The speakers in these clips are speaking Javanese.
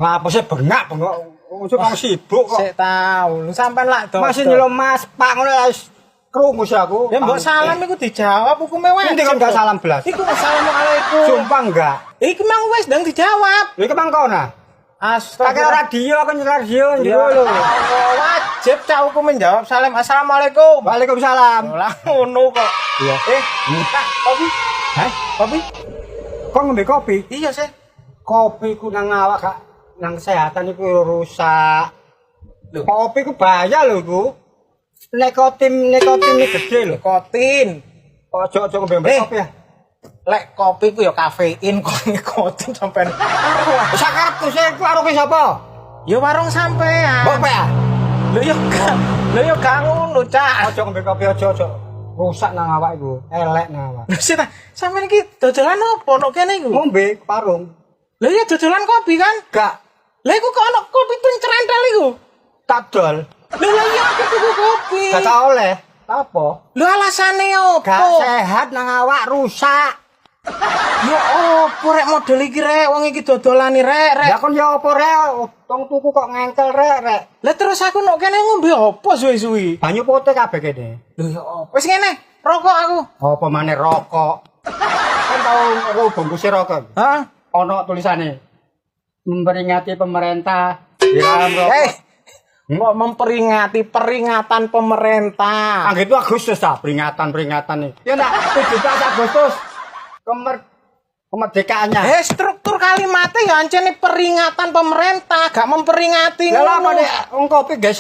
Apa sih bengak. Ojo kang sibuk kok. Sik tau, lu sampean lak dodol. Masih nyelom Mas Pak ngono wis krungu sih aku. Ya mbok salam iku dijawab hukume wajib. Nanti kan gak salam belas. Iku assalamualaikum. Sumpah enggak. Iki mang wis ndang dijawab. Lha iki mangkona. Pakai Astagfirullah. radio aku nyetel radio Ya njero lho. wajib cak hukume jawab salam assalamualaikum. Waalaikumsalam. Lah ngono kok. Iya. Kak, kopi. Hah? Kopi? Kok ngombe kopi? Iya, sih. Kopi ku nang awak gak nang kesehatan iku rusak. Lho. Kopi ku bahaya lho iku. Nikotin iki gede lho. Nikotin. Ojo ngombe kopi ya. Lek kopi ku ya kafein kok nikotin sampean. Sakarepku sih warung ki sapa? Ya warung sampean. Mbok ya. Lho ya gak ngono, Cak. Ojo ngombe kopi ojo. Rusak nang awak iku, elek nang awak. Lho sih ta, sampean iki dodolan opo nek kene iku? Ngombe warung. Lho ya dodolan kopi kan? Gak Lha iku kok ono kopi cerentel iku. tak dol. Lho lah iya aku tuku kopi. Gak tau oleh. Apa? Lho alasane opo? Gak sehat nang awak rusak. Ya opo rek model iki rek, wong iki dodolane rek. Ya kon ya apa rek? Tong tuku kok ngengkel rek. Lah terus aku nek kene ngombe opo suwi-suwi? Banyu putih kabeh kene. Lho ya opo? Wis ngene, rokok aku. Apa maneh rokok? Kan tau aku bungkus rokok. Hah? Ono tulisane memperingati pemerintah dilarang rokok. Kok memperingati peringatan pemerintah. Anggit itu Agustus ta, peringatan nih. Ya ndak 17 Agustus kemerdekaannya. Struktur kalimatnya ya ancene peringatan pemerintah, gak memperingati Lah apa ngono. nek wong kopi gak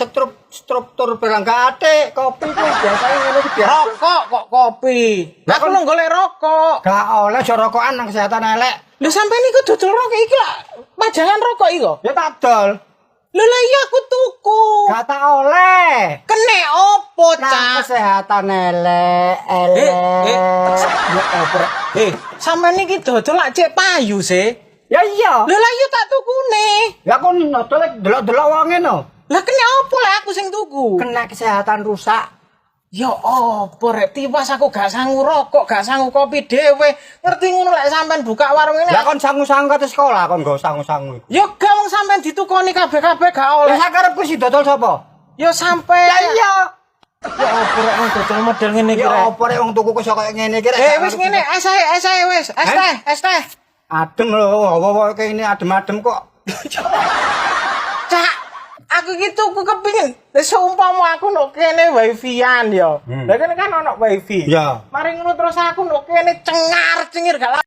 struktur barang gak ate, kopi ku biasane ngene iki biasa. Rokok kok kopi. Lah, Aku lu golek rokok. Gak oleh aja rokokan nang kesehatan elek. Lho sampean iku dodol rokok iki lak pajangan rokok iki kok. Ya tak dol. Lho lah iya aku tuku. Gak tak oleh. Kene opo, Nang Cak? kesehatan elek. Ya opo rek? Sampean iki dodol lak cek payu sih. Ya iya. Lho lah iya tak tukune. Ya kon nodol delok-delok wonge no. Lah kene opo lah aku sing tuku? Kena kesehatan rusak. Ya opo rek tiwas aku gak sangu rokok, gak sangu kopi dhewe. Ngerti ngono lek sampean buka warung ini. Lah kon sangu-sangu ke sekolah kon go sangu-sangu. Ya gak wong sampean ditukoni kabeh-kabeh gak oleh. Lah sakarepku si dodol sapa? Ya sampean. Ya iya. Ya opo rek wong dodol model ngene iki Ya rek. opo rek wong tuku kok kaya ngene iki rek. Wis ngene, es ae wis. Es teh. Adem lho, apa kaya ini adem-adem kok. Cak, aku iki tuku kepingin. Wis umpama aku nek kene wifi-an ya. Lah kene kan ono wifi. Ya. Mari ngono terus aku nek kene cengar-cengir gak